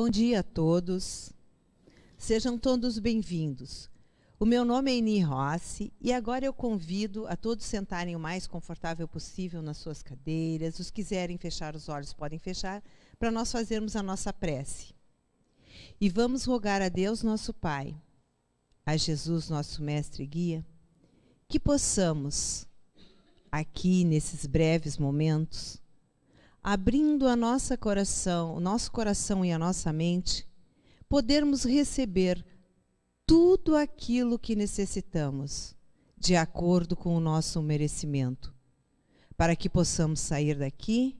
Bom dia a todos. Sejam todos bem-vindos. O meu nome é Eni Rossi e agora eu convido a todos sentarem o mais confortável possível nas suas cadeiras. Os que quiserem fechar os olhos podem fechar, para nós fazermos a nossa prece. E vamos rogar a Deus nosso Pai, a Jesus nosso Mestre e Guia, que possamos, aqui nesses breves momentos, abrindo o nosso coração e a nossa mente, podermos receber tudo aquilo que necessitamos, de acordo com o nosso merecimento, para que possamos sair daqui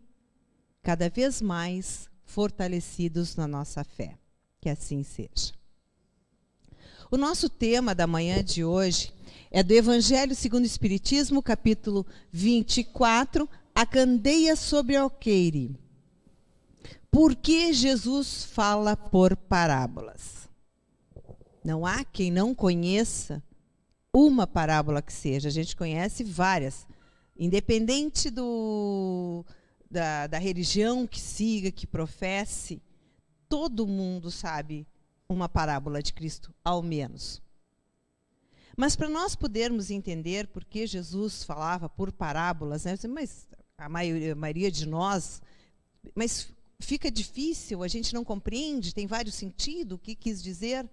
cada vez mais fortalecidos na nossa fé. Que assim seja. O nosso tema da manhã de hoje é do Evangelho segundo o Espiritismo, capítulo 24, a candeia sobre o alqueire. Por que Jesus fala por parábolas? Não há quem não conheça uma parábola que seja. A gente conhece várias. Independente da religião que siga, que professe, todo mundo sabe uma parábola de Cristo, ao menos. Mas para nós podermos entender por que Jesus falava por parábolas, né? Mas a maioria de nós, mas fica difícil, a gente não compreende, tem vários sentidos, o que quis dizer.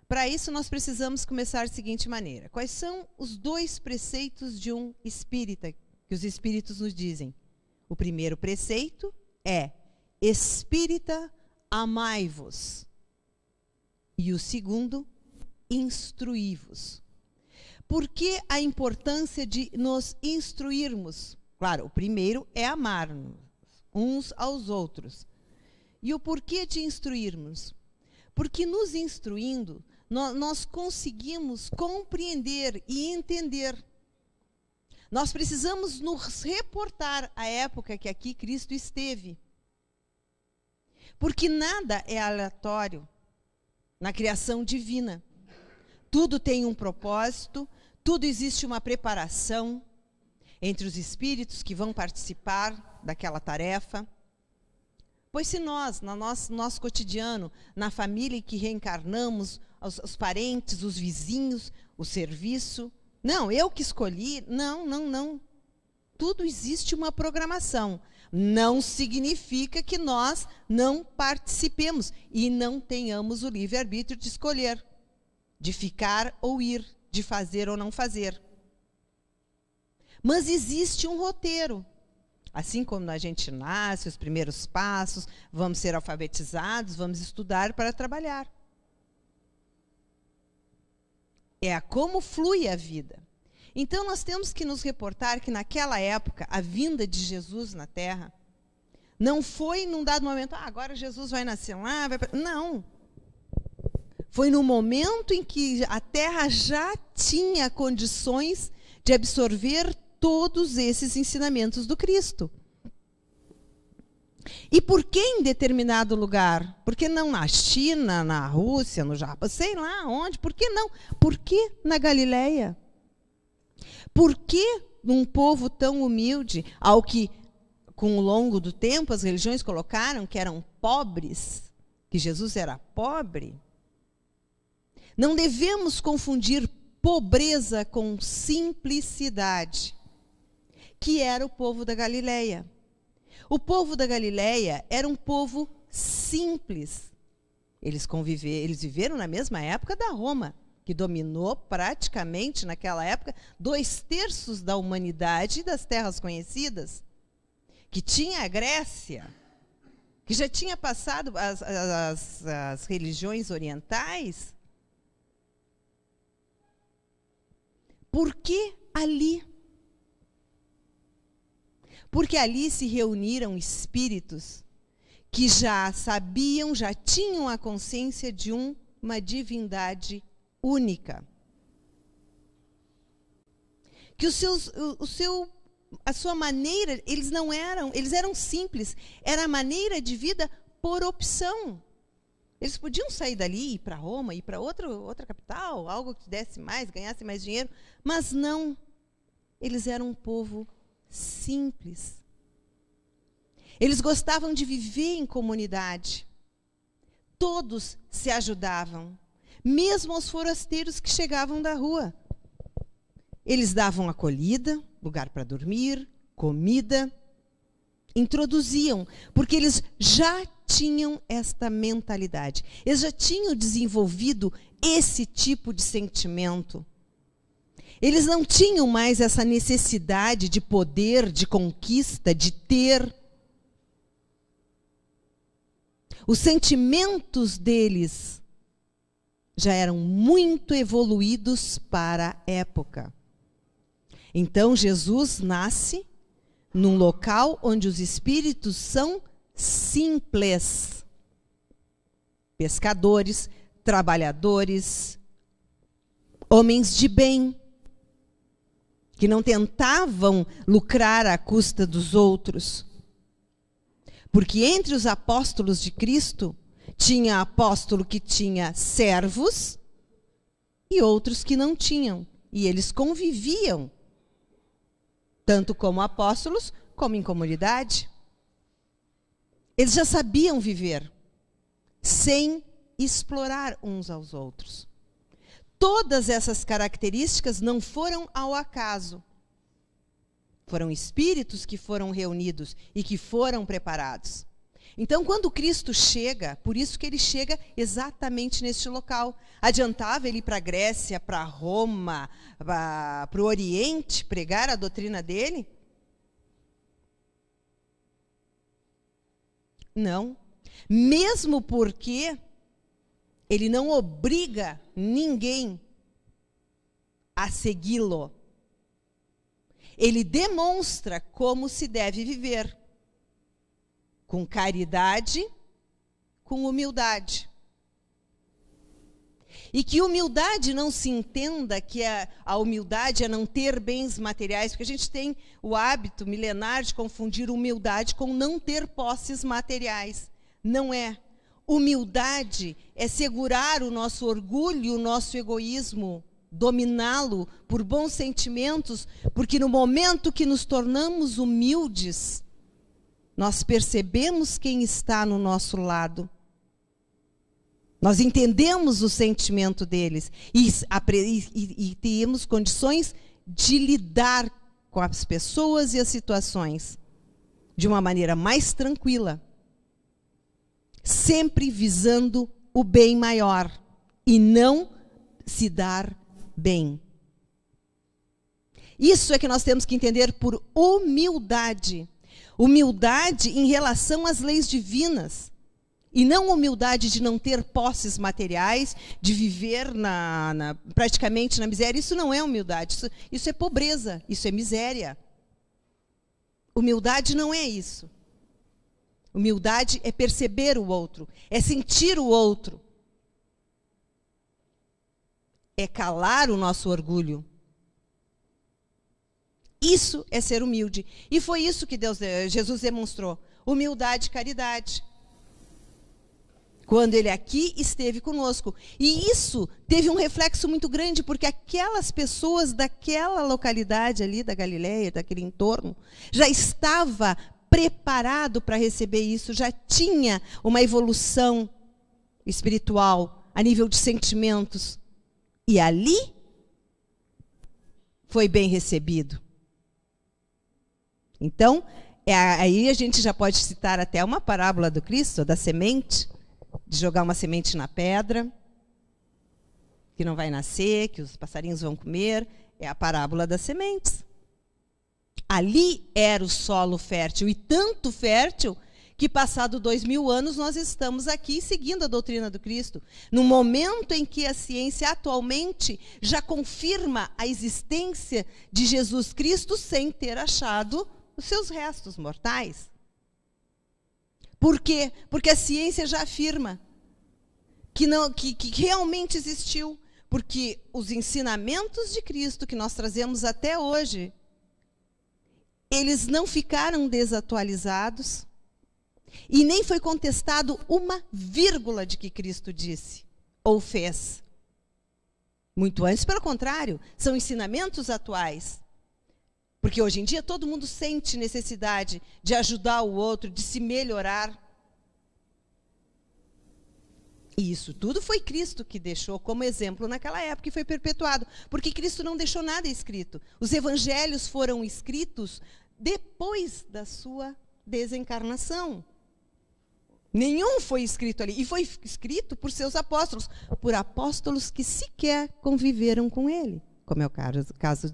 Para isso nós precisamos começar da seguinte maneira: quais são os dois preceitos de um espírita que os espíritos nos dizem? O primeiro preceito é: espírita, amai-vos. E o segundo, instruí-vos. Por que a importância de nos instruirmos? Claro, o primeiro é amar-nos uns aos outros. E o porquê de instruirmos? Porque nos instruindo, nós conseguimos compreender e entender. Nós precisamos nos reportar à época que aqui Cristo esteve. Porque nada é aleatório na criação divina. Tudo tem um propósito, tudo existe uma preparação entre os espíritos que vão participar daquela tarefa. Pois se nós, no nosso cotidiano, na família em que reencarnamos, os parentes, os vizinhos, o serviço, não, eu que escolhi, não. Tudo existe uma programação. Não significa que nós não participemos e não tenhamos o livre-arbítrio de escolher, de ficar ou ir, de fazer ou não fazer. Mas existe um roteiro. Assim como a gente nasce, os primeiros passos, vamos ser alfabetizados, vamos estudar para trabalhar. É como flui a vida. Então nós temos que nos reportar que naquela época, a vinda de Jesus na Terra, não foi num dado momento, agora Jesus vai nascer lá, não. Foi no momento em que a Terra já tinha condições de absorver todos esses ensinamentos do Cristo. E por que em determinado lugar? Por que não na China, na Rússia, no Japão, sei lá onde? Por que não? Por que na Galileia? Por que um povo tão humilde, ao que, com o longo do tempo, as religiões colocaram que eram pobres, que Jesus era pobre? Não devemos confundir pobreza com simplicidade, que era o povo da Galileia. O povo da Galileia era um povo simples. Eles viveram na mesma época da Roma, que dominou praticamente naquela época 2/3 da humanidade e das terras conhecidas, que tinha a Grécia, que já tinha passado as religiões orientais. Por que ali? Porque ali se reuniram espíritos que já sabiam, já tinham a consciência de uma divindade única. Que a sua maneira, eles eram simples, era a maneira de vida por opção. Eles podiam sair dali, ir para Roma, ir para outra capital, algo que desse mais, ganhasse mais dinheiro, mas não. Eles eram um povo simples. Eles gostavam de viver em comunidade. Todos se ajudavam, mesmo aos forasteiros que chegavam da rua. Eles davam acolhida, lugar para dormir, comida, introduziam, porque eles já tinham esta mentalidade. Eles já tinham desenvolvido esse tipo de sentimento. Eles não tinham mais essa necessidade de poder, de conquista, de ter. Os sentimentos deles já eram muito evoluídos para a época. Então, Jesus nasce num local onde os espíritos são simples. Pescadores, trabalhadores, homens de bem, que não tentavam lucrar à custa dos outros. Porque entre os apóstolos de Cristo, tinha apóstolo que tinha servos e outros que não tinham. E eles conviviam, tanto como apóstolos, como em comunidade. Eles já sabiam viver, sem explorar uns aos outros. Todas essas características não foram ao acaso. Foram espíritos que foram reunidos e que foram preparados. Então, quando Cristo chega, por isso que ele chega exatamente neste local. Adiantava ele ir para a Grécia, para Roma, para o Oriente, pregar a doutrina dele? Não. Mesmo porque ele não obriga ninguém a segui-lo. Ele demonstra como se deve viver. Com caridade, com humildade. E que humildade não se entenda que a humildade é não ter bens materiais, porque a gente tem o hábito milenar de confundir humildade com não ter posses materiais. Não é. Humildade é segurar o nosso orgulho e o nosso egoísmo, dominá-lo por bons sentimentos, porque no momento que nos tornamos humildes, nós percebemos quem está no nosso lado. Nós entendemos o sentimento deles e temos condições de lidar com as pessoas e as situações de uma maneira mais tranquila, sempre visando o bem maior e não se dar bem. Isso é que nós temos que entender por humildade. Humildade em relação às leis divinas. E não humildade de não ter posses materiais, de viver praticamente na miséria. Isso não é humildade, isso é pobreza, isso é miséria. Humildade não é isso. Humildade é perceber o outro, é sentir o outro. É calar o nosso orgulho. Isso é ser humilde. E foi isso que Jesus demonstrou. Humildade e caridade. Quando ele aqui esteve conosco. E isso teve um reflexo muito grande, porque aquelas pessoas daquela localidade ali, da Galileia, daquele entorno, já estava preparado para receber isso, já tinha uma evolução espiritual, a nível de sentimentos. E ali foi bem recebido. Então, aí a gente já pode citar até uma parábola do Cristo, da semente, de jogar uma semente na pedra, que não vai nascer, que os passarinhos vão comer. É a parábola das sementes. Ali era o solo fértil, e tanto fértil que, passado 2000 anos, nós estamos aqui seguindo a doutrina do Cristo. No momento em que a ciência atualmente já confirma a existência de Jesus Cristo sem ter achado os seus restos mortais. Por quê? Porque a ciência já afirma que realmente existiu. Porque os ensinamentos de Cristo que nós trazemos até hoje, eles não ficaram desatualizados e nem foi contestado uma vírgula de que Cristo disse ou fez. Muito antes, pelo contrário, são ensinamentos atuais. Porque hoje em dia todo mundo sente necessidade de ajudar o outro, de se melhorar. E isso tudo foi Cristo que deixou como exemplo naquela época e foi perpetuado. Porque Cristo não deixou nada escrito. Os evangelhos foram escritos depois da sua desencarnação. Nenhum foi escrito ali. E foi escrito por seus apóstolos. Por apóstolos que sequer conviveram com ele. Como é o caso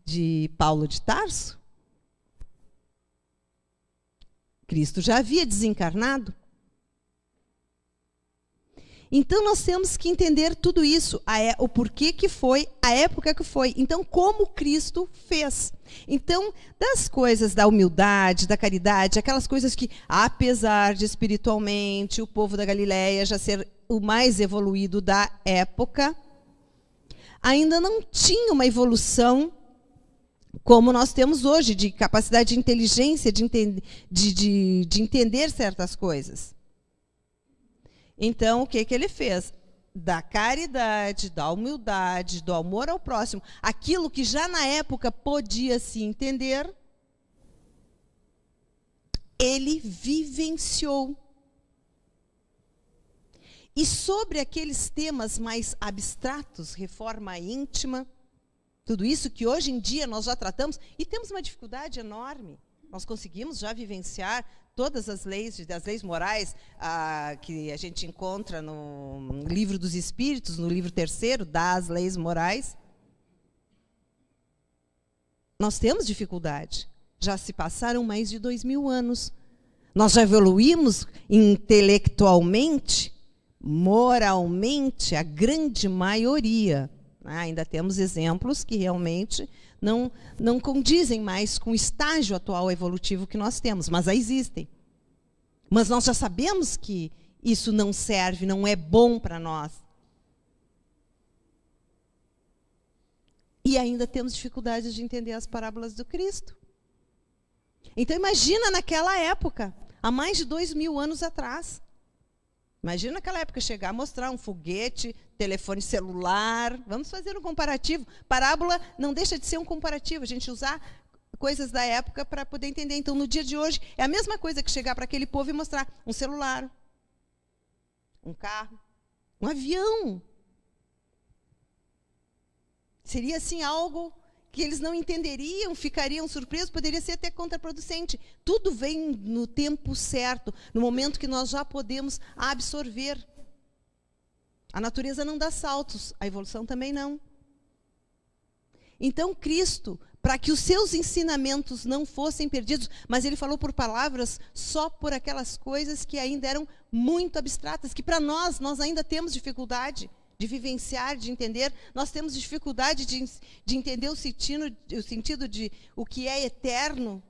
de Paulo de Tarso. Cristo já havia desencarnado. Então, nós temos que entender tudo isso, o porquê que foi, a época que foi. Então, como Cristo fez. Então, das coisas da humildade, da caridade, aquelas coisas que, apesar de espiritualmente o povo da Galileia já ser o mais evoluído da época, ainda não tinha uma evolução como nós temos hoje, de capacidade de inteligência, de entender certas coisas. Então, o que ele fez? Da caridade, da humildade, do amor ao próximo, aquilo que já na época podia se entender, ele vivenciou. E sobre aqueles temas mais abstratos, reforma íntima, tudo isso que hoje em dia nós já tratamos, e temos uma dificuldade enorme. Nós conseguimos já vivenciar todas as leis morais que a gente encontra no Livro dos Espíritos, no livro 3º, das leis morais. Nós temos dificuldade. Já se passaram mais de 2000 anos. Nós já evoluímos intelectualmente, moralmente, a grande maioria. Ainda temos exemplos que realmente não condizem mais com o estágio atual evolutivo que nós temos, mas existem. Mas nós já sabemos que isso não serve, não é bom para nós. E ainda temos dificuldades de entender as parábolas do Cristo. Então imagina naquela época, há mais de 2000 anos atrás. Imagina naquela época chegar a mostrar um foguete, telefone celular. Vamos fazer um comparativo. Parábola não deixa de ser um comparativo. A gente usar coisas da época para poder entender. Então, no dia de hoje, é a mesma coisa que chegar para aquele povo e mostrar um celular, um carro, um avião. Seria, assim, algo que eles não entenderiam, ficariam surpresos, poderia ser até contraproducente. Tudo vem no tempo certo, no momento que nós já podemos absorver. A natureza não dá saltos, a evolução também não. Então, Cristo, para que os seus ensinamentos não fossem perdidos, mas ele falou por palavras só por aquelas coisas que ainda eram muito abstratas, que para nós ainda temos dificuldade de vivenciar, de entender. Nós temos dificuldade de entender o sentido de o que é eterno,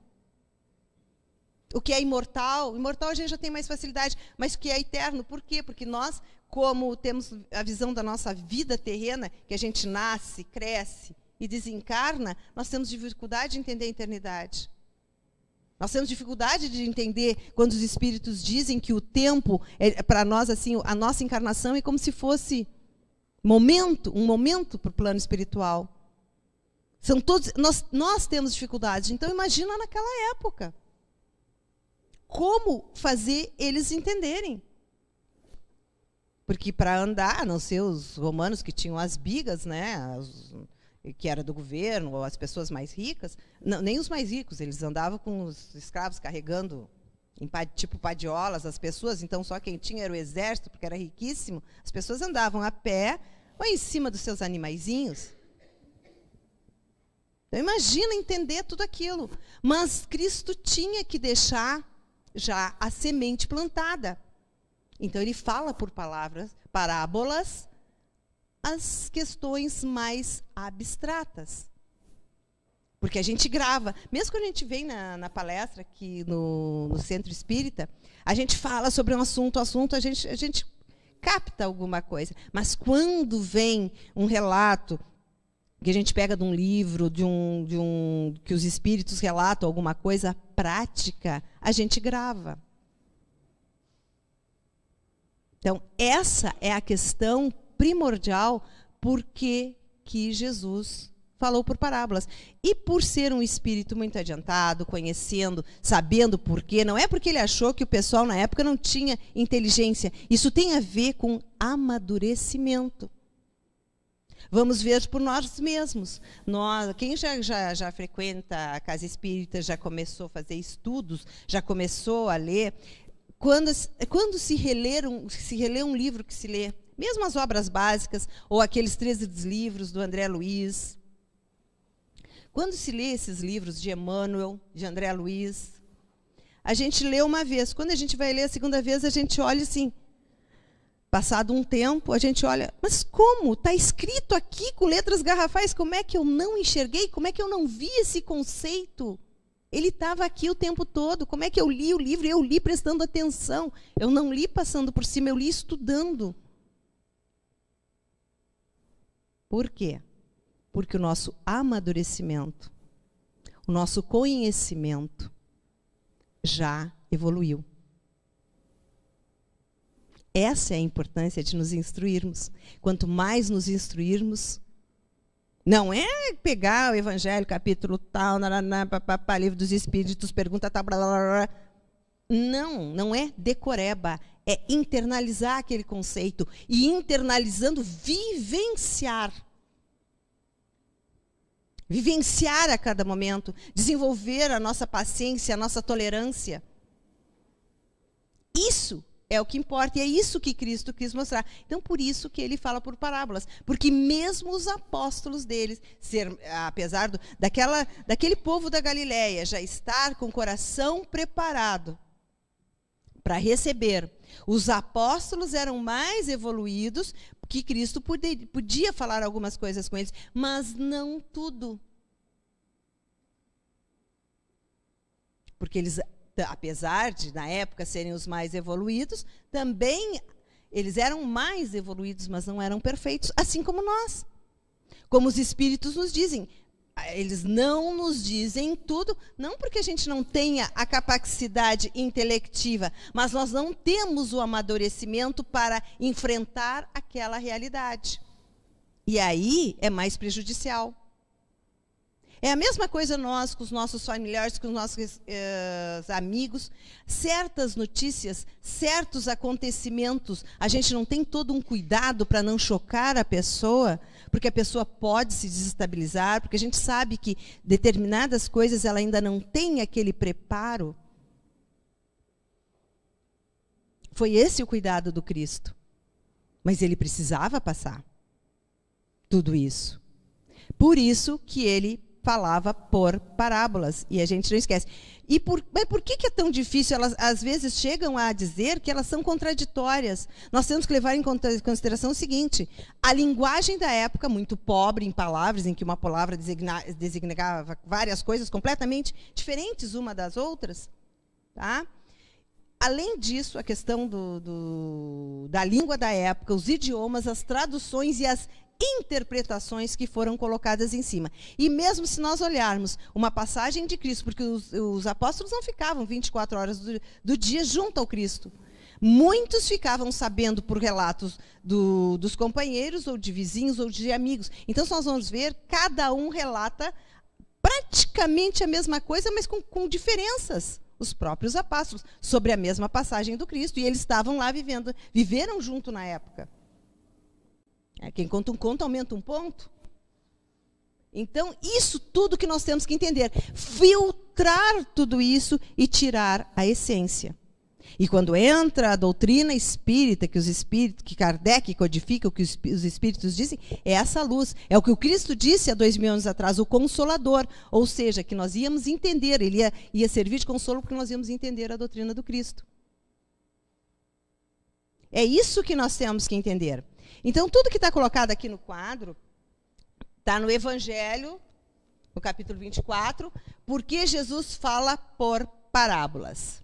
o que é imortal. Imortal a gente já tem mais facilidade, mas o que é eterno, por quê? Porque nós, como temos a visão da nossa vida terrena, que a gente nasce, cresce e desencarna, nós temos dificuldade de entender a eternidade. Nós temos dificuldade de entender quando os espíritos dizem que o tempo, para nós, assim, a nossa encarnação é como se fosse um momento para o plano espiritual. São todos, nós temos dificuldades. Então, imagina naquela época. Como fazer eles entenderem? Porque para andar, a não ser os romanos que tinham as bigas, né, que era do governo, ou as pessoas mais ricas, não, nem os mais ricos, eles andavam com os escravos carregando, tipo padiolas, as pessoas. Então, só quem tinha era o exército, porque era riquíssimo. As pessoas andavam a pé ou em cima dos seus animaizinhos. Então, imagina entender tudo aquilo. Mas Cristo tinha que deixar já a semente plantada. Então, ele fala por parábolas, as questões mais abstratas. Porque a gente grava. Mesmo quando a gente vem na palestra aqui no Centro Espírita, a gente fala sobre um assunto, a gente capta alguma coisa. Mas quando vem um relato que a gente pega de um livro, que os espíritos relatam alguma coisa prática, a gente grava. Então, essa é a questão primordial, porque que Jesus falou por parábolas. E por ser um espírito muito adiantado, conhecendo, sabendo por quê, não é porque ele achou que o pessoal na época não tinha inteligência. Isso tem a ver com amadurecimento. Vamos ver por nós mesmos. Quem já frequenta a casa espírita, já começou a fazer estudos, já começou a ler. Quando se relê um livro que se lê, mesmo as obras básicas, ou aqueles 13 livros do André Luiz, quando se lê esses livros de Emmanuel, de André Luiz, a gente lê uma vez. Quando a gente vai ler a segunda vez, a gente olha assim. Passado um tempo, a gente olha, mas como? Está escrito aqui com letras garrafais, como é que eu não enxerguei? Como é que eu não vi esse conceito? Ele estava aqui o tempo todo. Como é que eu li o livro? Eu li prestando atenção. Eu não li passando por cima, eu li estudando. Por quê? Porque o nosso amadurecimento, o nosso conhecimento já evoluiu. Essa é a importância de nos instruirmos. Quanto mais nos instruirmos, não é pegar o Evangelho, capítulo tal, livro dos Espíritos, pergunta tal, blá, blá, blá. Não é decoreba, é internalizar aquele conceito e, internalizando, vivenciar. Vivenciar a cada momento, desenvolver a nossa paciência, a nossa tolerância. Isso é o que importa, e é isso que Cristo quis mostrar. Então, por isso que ele fala por parábolas. Porque mesmo os apóstolos deles, apesar daquele povo da Galileia já estar com o coração preparado para receber, os apóstolos eram mais evoluídos, que Cristo podia falar algumas coisas com eles, mas não tudo. Porque eles, apesar de, na época, serem os mais evoluídos, também eles eram mais evoluídos, mas não eram perfeitos, assim como nós. Como os Espíritos nos dizem. Eles não nos dizem tudo, não porque a gente não tenha a capacidade intelectiva, mas nós não temos o amadurecimento para enfrentar aquela realidade. E aí é mais prejudicial. É a mesma coisa nós, com os nossos familiares, com os nossos amigos. Certas notícias, certos acontecimentos, a gente não tem todo um cuidado para não chocar a pessoa, porque a pessoa pode se desestabilizar, porque a gente sabe que determinadas coisas ela ainda não tem aquele preparo. Foi esse o cuidado do Cristo. Mas ele precisava passar tudo isso. Por isso que ele falava por parábolas, e a gente não esquece. Mas por que é tão difícil? Elas, às vezes, chegam a dizer que elas são contraditórias. Nós temos que levar em consideração o seguinte: a linguagem da época, muito pobre em palavras, em que uma palavra designava várias coisas completamente diferentes uma das outras. Tá? Além disso, a questão da língua da época, os idiomas, as traduções e as interpretações que foram colocadas em cima. E mesmo se nós olharmos uma passagem de Cristo, porque os apóstolos não ficavam 24 horas do dia junto ao Cristo. Muitos ficavam sabendo por relatos dos companheiros, ou de vizinhos, ou de amigos. Então, se nós vamos ver, cada um relata praticamente a mesma coisa, mas com diferenças. Os próprios apóstolos, sobre a mesma passagem do Cristo. E eles estavam lá viveram junto na época. Quem conta um conto aumenta um ponto. Então, isso tudo que nós temos que entender. Filtrar tudo isso e tirar a essência. E quando entra a doutrina espírita, que Kardec codifica, o que os espíritos dizem, é essa luz. É o que o Cristo disse há 2000 anos atrás, o Consolador. Ou seja, que nós íamos entender, ele ia servir de consolo porque nós íamos entender a doutrina do Cristo. É isso que nós temos que entender. Então, tudo que está colocado aqui no quadro, está no Evangelho, no capítulo 24, porque Jesus fala por parábolas.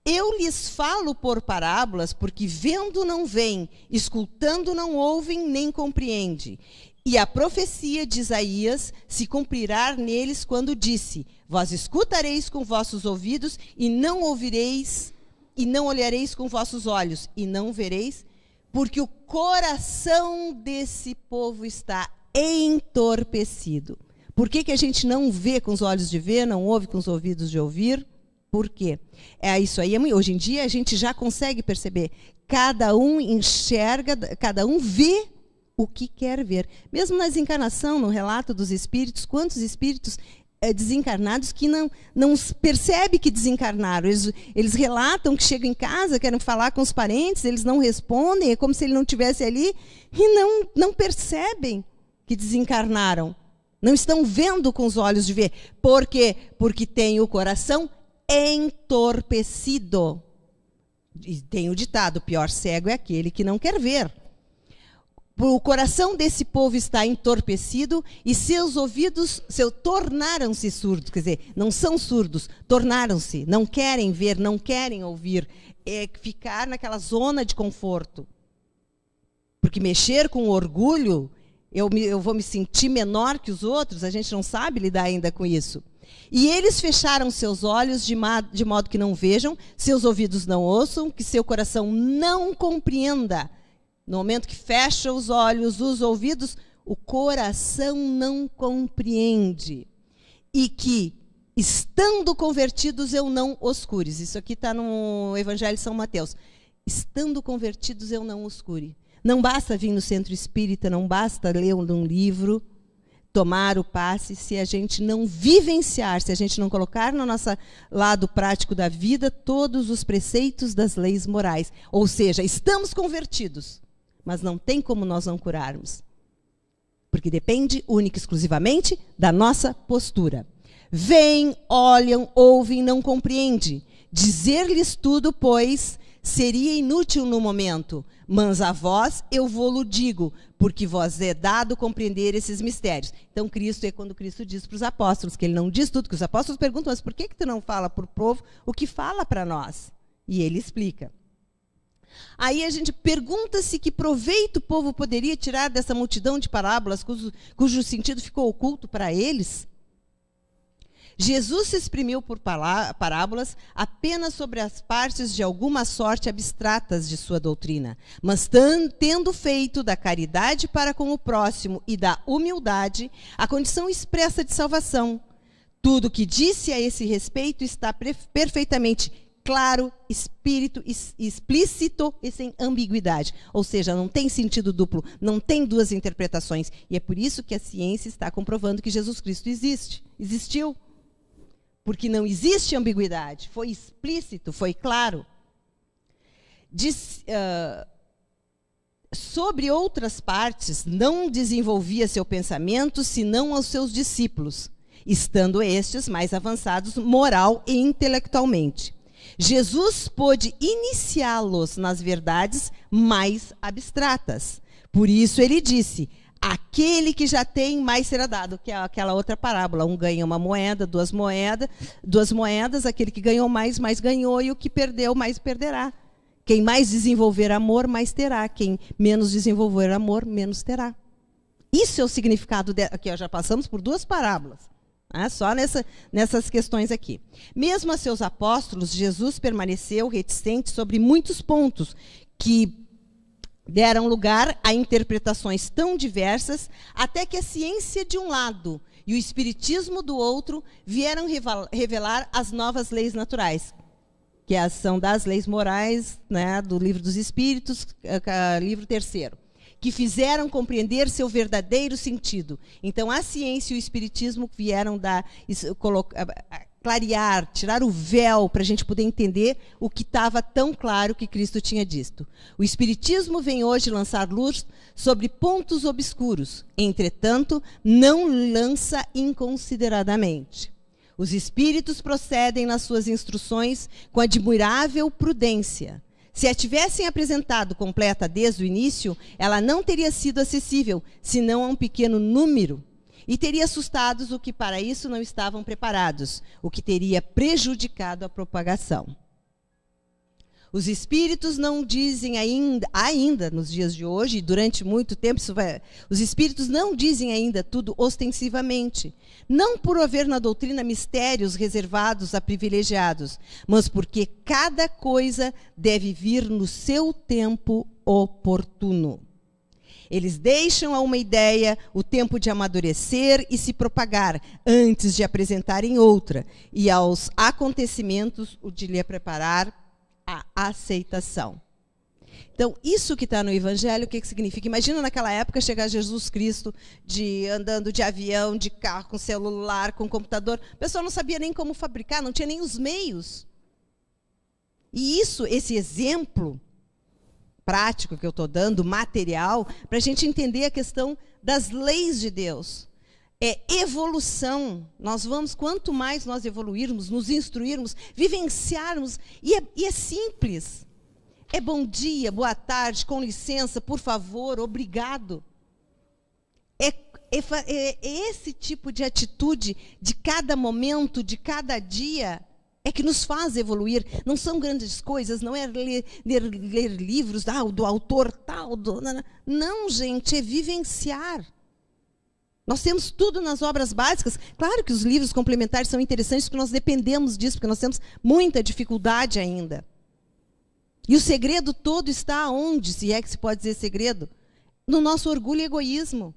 Eu lhes falo por parábolas, porque vendo não veem, escutando não ouvem, nem compreendem. E a profecia de Isaías se cumprirá neles quando disse: vós escutareis com vossos ouvidos, e não ouvireis, e não olhareis com vossos olhos, e não vereis, porque o coração desse povo está entorpecido. Por que a gente não vê com os olhos de ver, não ouve com os ouvidos de ouvir? Por quê? Isso aí, hoje em dia, a gente já consegue perceber. Cada um enxerga, cada um vê o que quer ver. Mesmo na desencarnação, no relato dos espíritos, quantos espíritos desencarnados que não percebem que desencarnaram. Eles relatam que chegam em casa, querem falar com os parentes, eles não respondem, é como se ele não estivesse ali, e não percebem que desencarnaram. Não estão vendo com os olhos de ver. Por quê? Porque tem o coração entorpecido. E tem o ditado, o pior cego é aquele que não quer ver. O coração desse povo está entorpecido e seus ouvidos tornaram-se surdos. Quer dizer, não são surdos, tornaram-se, não querem ver, não querem ouvir. É ficar naquela zona de conforto. Porque mexer com orgulho, eu vou me sentir menor que os outros, a gente não sabe lidar ainda com isso. E eles fecharam seus olhos de modo que não vejam, seus ouvidos não ouçam, que seu coração não compreenda. No momento que fecha os olhos, os ouvidos, o coração não compreende. E que, estando convertidos, eu não os cures. Isso aqui está no Evangelho de São Mateus. Estando convertidos, eu não os cure. Não basta vir no centro espírita, não basta ler um livro, tomar o passe, se a gente não vivenciar, se a gente não colocar no nosso lado prático da vida todos os preceitos das leis morais. Ou seja, estamos convertidos, mas não tem como nós não curarmos. Porque depende única e exclusivamente da nossa postura. Vêm, olham, ouvem, não compreendem. Dizer-lhes tudo, pois, seria inútil no momento, mas a vós eu vou-lo digo, porque vos é dado compreender esses mistérios. Então, Cristo é quando Cristo diz para os apóstolos, que ele não diz tudo, que os apóstolos perguntam, mas por que tu não fala para o povo o que fala para nós? E ele explica. Aí a gente pergunta-se que proveito o povo poderia tirar dessa multidão de parábolas cujo sentido ficou oculto para eles? Jesus se exprimiu por parábolas apenas sobre as partes de alguma sorte abstratas de sua doutrina, mas tendo feito da caridade para com o próximo e da humildade a condição expressa de salvação. Tudo o que disse a esse respeito está perfeitamente claro, espírito explícito e sem ambiguidade. Ou seja, não tem sentido duplo, não tem duas interpretações. E é por isso que a ciência está comprovando que Jesus Cristo existiu. Porque não existe ambiguidade, foi explícito, foi claro. Sobre outras partes, não desenvolvia seu pensamento, senão aos seus discípulos, estando estes mais avançados moral e intelectualmente. Jesus pôde iniciá-los nas verdades mais abstratas. Por isso ele disse: aquele que já tem, mais será dado, que é aquela outra parábola. Um ganha uma moeda, duas moedas, aquele que ganhou mais ganhou, e o que perdeu, mais perderá. Quem mais desenvolver amor, mais terá. Quem menos desenvolver amor, menos terá. Isso é o significado aqui, já passamos por duas parábolas. Só nessas questões aqui. Mesmo a seus apóstolos, Jesus permaneceu reticente sobre muitos pontos que deram lugar a interpretações tão diversas, até que a ciência de um lado e o espiritismo do outro vieram revelar as novas leis naturais, que são das leis morais, né, do Livro dos Espíritos, livro 3º, que fizeram compreender seu verdadeiro sentido. Então, a ciência e o espiritismo vieram clarear, tirar o véu para a gente poder entender o que estava tão claro que Cristo tinha dito. O espiritismo vem hoje lançar luz sobre pontos obscuros, entretanto, não lança inconsideradamente. Os espíritos procedem nas suas instruções com admirável prudência. Se a tivessem apresentado completa desde o início, ela não teria sido acessível, senão a um pequeno número, e teria assustado os que para isso não estavam preparados, o que teria prejudicado a propagação. Os espíritos não dizem ainda nos dias de hoje, e durante muito tempo, os espíritos não dizem ainda tudo ostensivamente, não por haver na doutrina mistérios reservados a privilegiados, mas porque cada coisa deve vir no seu tempo oportuno. Eles deixam a uma ideia o tempo de amadurecer e se propagar, antes de apresentarem outra, e aos acontecimentos o de lhe preparar a aceitação. Então, isso que está no Evangelho, o que significa? Imagina naquela época chegar Jesus Cristo andando de avião, de carro, com celular, com computador. O pessoal não sabia nem como fabricar, não tinha nem os meios. E esse exemplo prático que eu estou dando, material, para a gente entender a questão das leis de Deus. É evolução. Nós vamos, quanto mais nós evoluirmos, nos instruirmos, vivenciarmos, e é simples. É bom dia, boa tarde, com licença, por favor, obrigado. É esse tipo de atitude de cada momento, de cada dia, é que nos faz evoluir. Não são grandes coisas, não é ler livros do autor tal. Não, gente, é vivenciar. Nós temos tudo nas obras básicas. Claro que os livros complementares são interessantes, porque nós dependemos disso, porque nós temos muita dificuldade ainda. E o segredo todo está onde, se é que se pode dizer segredo? No nosso orgulho e egoísmo.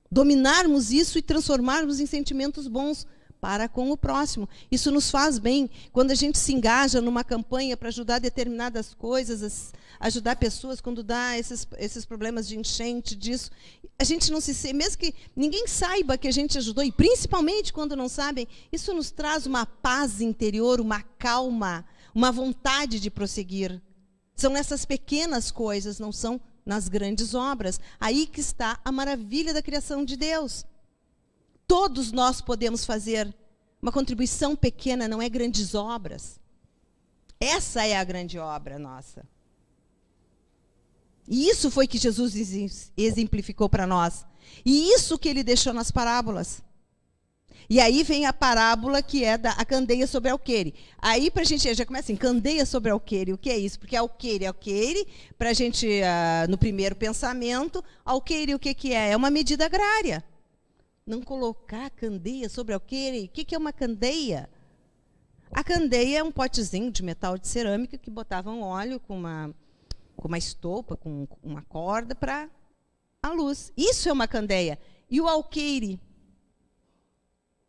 Dominarmos isso e transformarmos em sentimentos bons para com o próximo. Isso nos faz bem. Quando a gente se engaja numa campanha para ajudar determinadas coisas, ajudar pessoas quando dá esses problemas de enchente, disso, a gente não se... Mesmo que ninguém saiba que a gente ajudou, e principalmente quando não sabem, isso nos traz uma paz interior, uma calma, uma vontade de prosseguir. São nessas pequenas coisas, não são nas grandes obras. Aí que está a maravilha da criação de Deus. Todos nós podemos fazer uma contribuição pequena, não é grandes obras. Essa é a grande obra nossa. E isso foi que Jesus exemplificou para nós. E isso que ele deixou nas parábolas. E aí vem a parábola que é a candeia sobre alqueire. Aí para a gente já começa assim, candeia sobre alqueire, o que é isso? Porque alqueire, para a gente, no primeiro pensamento, alqueire o que é? É uma medida agrária. Não colocar candeia sobre alqueire, o que é uma candeia? A candeia é um potezinho de metal de cerâmica que botavam óleo com uma estopa, com uma corda para a luz. Isso é uma candeia. E o alqueire?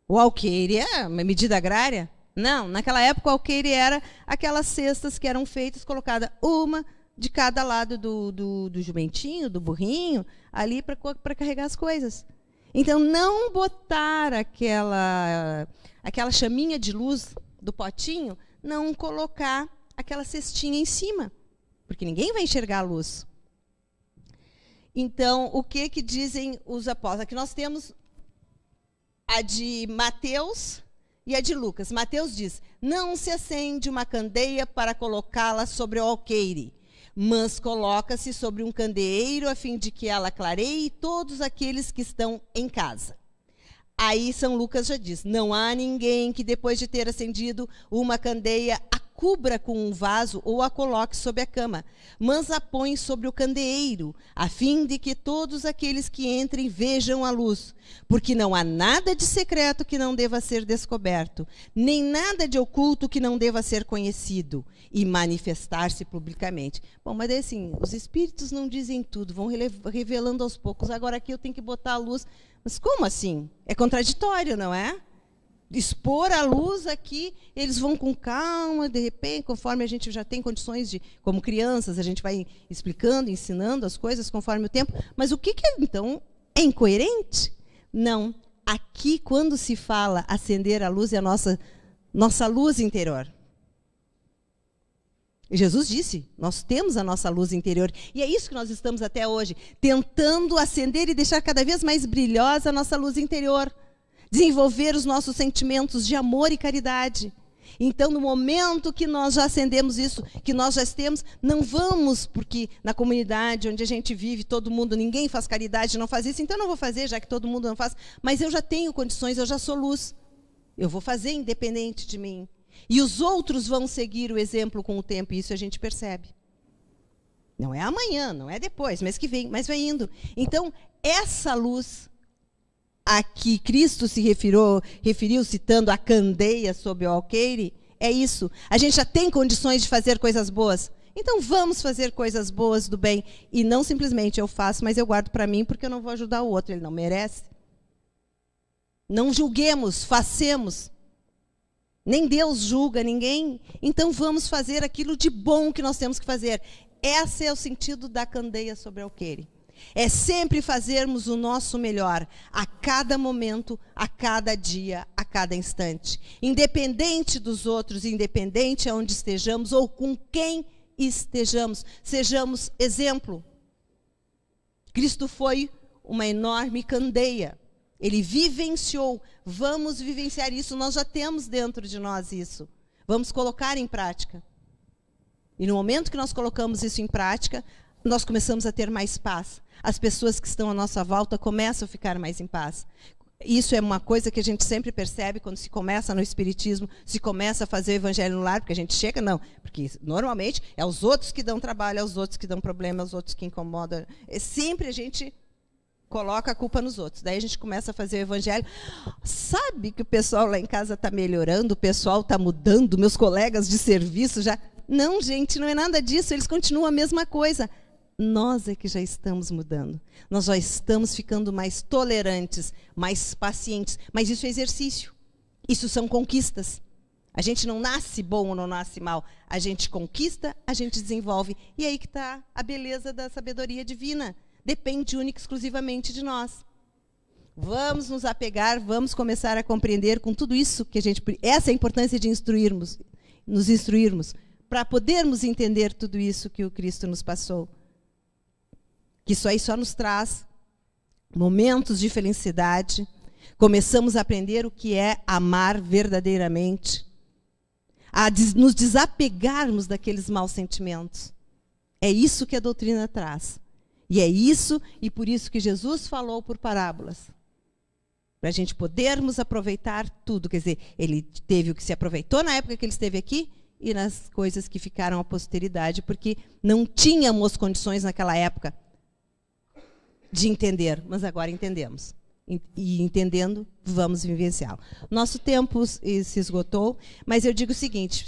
O alqueire é uma medida agrária? Não, naquela época o alqueire era aquelas cestas que eram feitas, colocada uma de cada lado do jumentinho, do burrinho, ali para carregar as coisas. Então, não botar aquela chaminha de luz do potinho, não colocar aquela cestinha em cima, porque ninguém vai enxergar a luz. Então, o que dizem os apóstolos? Aqui nós temos a de Mateus e a de Lucas. Mateus diz, não se acende uma candeia para colocá-la sobre o alqueire, mas coloca-se sobre um candeeiro a fim de que ela clareie todos aqueles que estão em casa. Aí São Lucas já diz, não há ninguém que depois de ter acendido uma candeia a cubra com um vaso ou a coloque sobre a cama, mas a põe sobre o candeeiro, a fim de que todos aqueles que entrem vejam a luz. Porque não há nada de secreto que não deva ser descoberto, nem nada de oculto que não deva ser conhecido e manifestar-se publicamente. Bom, mas assim, os espíritos não dizem tudo, vão revelando aos poucos. Agora aqui eu tenho que botar a luz. Mas como assim? É contraditório, não é? Expor a luz aqui, eles vão com calma, de repente, conforme a gente já tem condições de, como crianças, a gente vai explicando, ensinando as coisas conforme o tempo. Mas o que é, então, é incoerente? Não. Aqui, quando se fala acender a luz, é a nossa luz interior. Jesus disse, nós temos a nossa luz interior. E é isso que nós estamos até hoje, tentando acender e deixar cada vez mais brilhosa a nossa luz interior. Desenvolver os nossos sentimentos de amor e caridade. Então, no momento que nós já acendemos isso, que nós já temos, não vamos, porque na comunidade onde a gente vive, todo mundo, ninguém faz caridade, não faz isso, então eu não vou fazer, já que todo mundo não faz. Mas eu já tenho condições, eu já sou luz. Eu vou fazer independente de mim. E os outros vão seguir o exemplo com o tempo, e isso a gente percebe. Não é amanhã, não é depois, mês que vem, mas vai indo. Então, essa luz a que Cristo se referiu citando a candeia sobre o alqueire, é isso. A gente já tem condições de fazer coisas boas. Então vamos fazer coisas boas do bem. E não simplesmente eu faço, mas eu guardo para mim porque eu não vou ajudar o outro, ele não merece. Não julguemos, façamos. Nem Deus julga ninguém. Então vamos fazer aquilo de bom que nós temos que fazer. Esse é o sentido da candeia sobre alqueire. É sempre fazermos o nosso melhor, a cada momento, a cada dia, a cada instante. Independente dos outros, independente aonde estejamos ou com quem estejamos, sejamos exemplo. Cristo foi uma enorme candeia. Ele vivenciou. Vamos vivenciar isso. Nós já temos dentro de nós isso. Vamos colocar em prática. E no momento que nós colocamos isso em prática, nós começamos a ter mais paz. As pessoas que estão à nossa volta começam a ficar mais em paz. Isso é uma coisa que a gente sempre percebe quando se começa no espiritismo, se começa a fazer o evangelho no lar, porque a gente chega, não. Porque normalmente é os outros que dão trabalho, é os outros que dão problema, é os outros que incomodam. É sempre a gente coloca a culpa nos outros. Daí a gente começa a fazer o evangelho. Sabe que o pessoal lá em casa está melhorando, o pessoal está mudando, meus colegas de serviço já... Não, gente, não é nada disso, eles continuam a mesma coisa. Nós é que já estamos mudando. Nós já estamos ficando mais tolerantes, mais pacientes. Mas isso é exercício. Isso são conquistas. A gente não nasce bom ou não nasce mal. A gente conquista, a gente desenvolve. E é aí que está a beleza da sabedoria divina. Depende única e exclusivamente de nós. Vamos nos apegar, vamos começar a compreender com tudo isso que a gente... Essa é a importância de nos instruirmos, para podermos entender tudo isso que o Cristo nos passou. Que isso aí só nos traz momentos de felicidade. Começamos a aprender o que é amar verdadeiramente. A nos desapegarmos daqueles maus sentimentos. É isso que a doutrina traz. E é isso, e por isso que Jesus falou por parábolas. Para a gente podermos aproveitar tudo. Quer dizer, ele teve o que se aproveitou na época que ele esteve aqui, e nas coisas que ficaram à posteridade, porque não tínhamos condições naquela época de entender, mas agora entendemos. E entendendo, vamos vivenciá-lo. Nosso tempo se esgotou, mas eu digo o seguinte,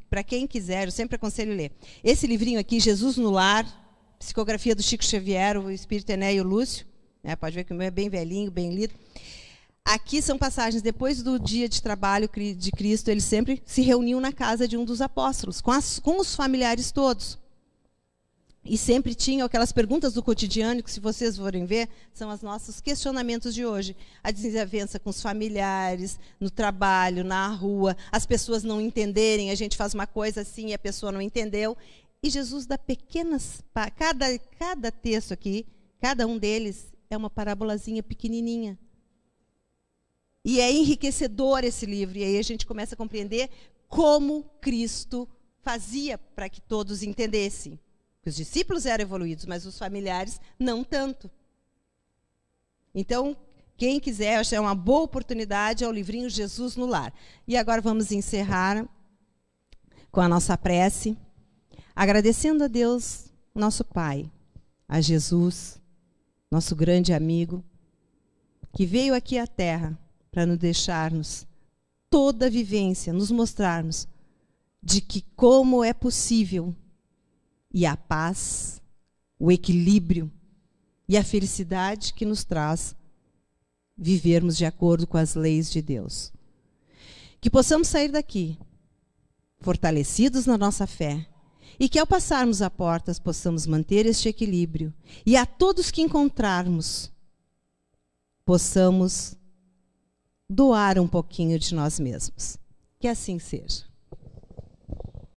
para quem quiser, eu sempre aconselho ler. Esse livrinho aqui, Jesus no Lar, psicografia do Chico Xavier, o Espírito Enéio Lúcio, né, pode ver que o meu é bem velhinho, bem lido. Aqui são passagens, depois do dia de trabalho de Cristo, ele sempre se reuniu na casa de um dos apóstolos, com os familiares todos. E sempre tinham aquelas perguntas do cotidiano, que se vocês forem ver, são os nossos questionamentos de hoje. A desavença com os familiares, no trabalho, na rua, as pessoas não entenderem, a gente faz uma coisa assim e a pessoa não entendeu. E Jesus dá pequenas... Cada texto aqui, cada um deles é uma parábolazinha pequenininha. E é enriquecedor esse livro. E aí a gente começa a compreender como Cristo fazia para que todos entendessem. Os discípulos eram evoluídos, mas os familiares não tanto. Então, quem quiser, acho que é uma boa oportunidade, é o livrinho Jesus no Lar. E agora vamos encerrar com a nossa prece, agradecendo a Deus, nosso Pai, a Jesus, nosso grande amigo, que veio aqui à Terra para nos deixarmos toda a vivência, nos mostrarmos de que como é possível e a paz, o equilíbrio e a felicidade que nos traz vivermos de acordo com as leis de Deus. Que possamos sair daqui fortalecidos na nossa fé e que ao passarmos a portas possamos manter este equilíbrio e a todos que encontrarmos possamos doar um pouquinho de nós mesmos. Que assim seja.